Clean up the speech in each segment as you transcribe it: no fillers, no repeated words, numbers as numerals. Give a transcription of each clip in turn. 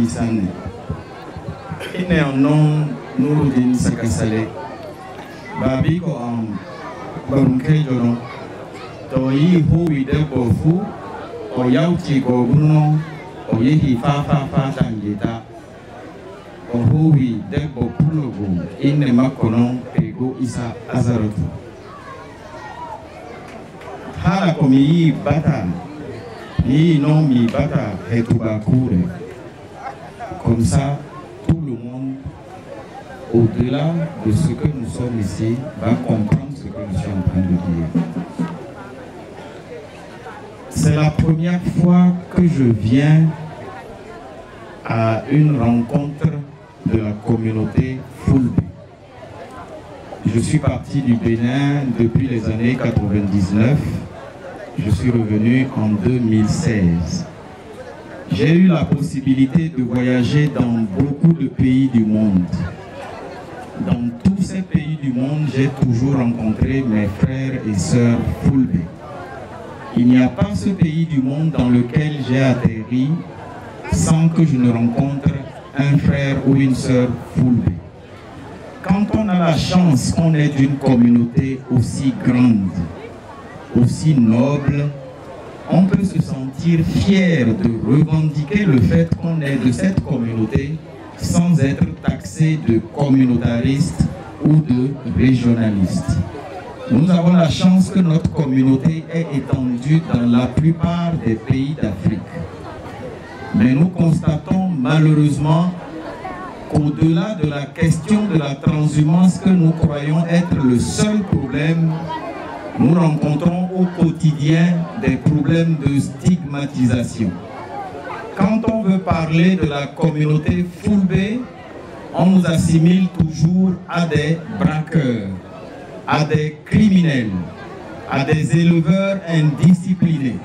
Misane. Il est un nom Nouroudine Sakasale. Babiko en Barunke Jono. Toi hui de Bofu. Oyauti Gobuno. Oyehi Fafa Tangeta. Ohui de Bopulogu. Inne Makonon Pego Isa Azarotu. Hala komi bata. Ni non mi bata Hetubakure. Comme ça, tout le monde, au-delà de ce que nous sommes ici, va comprendre ce que je suis en train de dire. C'est la première fois que je viens à une rencontre de la communauté Fulbe. Je suis parti du Bénin depuis les années 99. Je suis revenu en 2016. J'ai eu la possibilité de voyager dans beaucoup de pays du monde. Dans tous ces pays du monde, j'ai toujours rencontré mes frères et sœurs Fulbe. Il n'y a pas ce pays du monde dans lequel j'ai atterri sans que je ne rencontre un frère ou une sœur Fulbe. Quand on a la chance qu'on est d'une communauté aussi grande, aussi noble, on peut se sentir fier de revendiquer le fait qu'on est de cette communauté sans être taxé de communautariste ou de régionaliste. Nous avons la chance que notre communauté est étendue dans la plupart des pays d'Afrique. Mais nous constatons malheureusement qu'au-delà de la question de la transhumance que nous croyons être le seul problème, nous rencontrons au quotidien des problèmes de stigmatisation. Quand on veut parler de la communauté Fulbe, on nous assimile toujours à des braqueurs, à des criminels, à des éleveurs indisciplinés.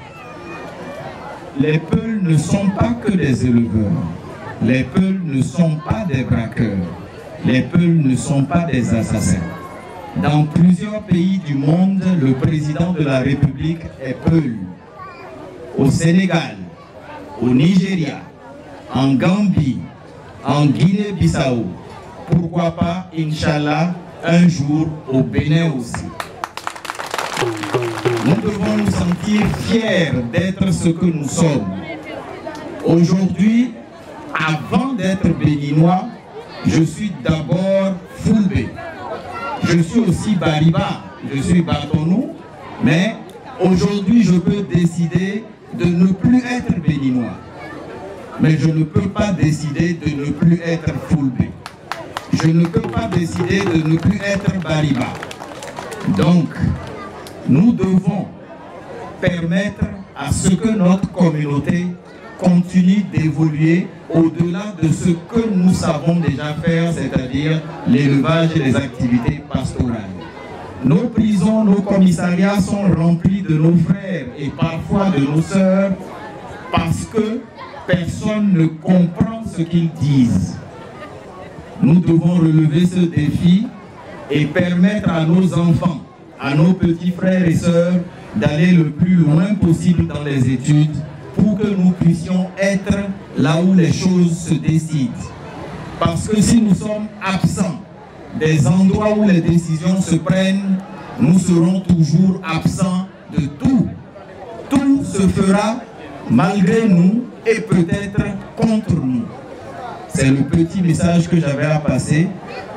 Les Peuls ne sont pas que des éleveurs. Les Peuls ne sont pas des braqueurs. Les Peuls ne sont pas des assassins. Dans plusieurs pays du monde, le président de la République est Peul. Au Sénégal, au Nigeria, en Gambie, en Guinée-Bissau. Pourquoi pas, Inch'Allah, un jour au Bénin aussi. Nous devons nous sentir fiers d'être ce que nous sommes. Aujourd'hui, avant d'être béninois, je suis d'abord Fulbe. Je suis aussi Bariba, je suis Batonou, mais aujourd'hui je peux décider de ne plus être béninois. Mais je ne peux pas décider de ne plus être Fulbe. Je ne peux pas décider de ne plus être Bariba. Donc, nous devons permettre à ce que notre communauté continue d'évoluer au-delà de ce que nous savons déjà faire, c'est-à-dire l'élevage et les activités pastorales. Nos prisons, nos commissariats sont remplis de nos frères et parfois de nos sœurs parce que personne ne comprend ce qu'ils disent. Nous devons relever ce défi et permettre à nos enfants, à nos petits frères et sœurs d'aller le plus loin possible dans les études pour que nous puissions être là où les choses se décident. Parce que si nous sommes absents des endroits où les décisions se prennent, nous serons toujours absents de tout. Tout se fera malgré nous et peut-être contre nous. C'est le petit message que j'avais à passer.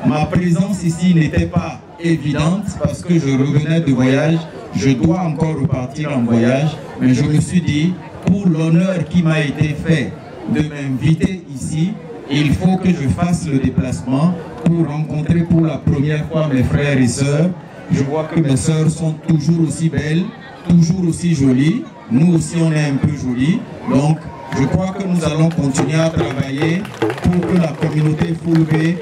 Ma présence ici n'était pas évidente parce que je revenais de voyage. Je dois encore repartir en voyage, mais je me suis dit, pour l'honneur qui m'a été fait de m'inviter ici, il faut que je fasse le déplacement pour rencontrer pour la première fois mes frères et sœurs. Je vois que mes sœurs sont toujours aussi belles, toujours aussi jolies. Nous aussi, on est un peu jolis. Donc, je crois que nous allons continuer à travailler pour que la communauté Fulbe,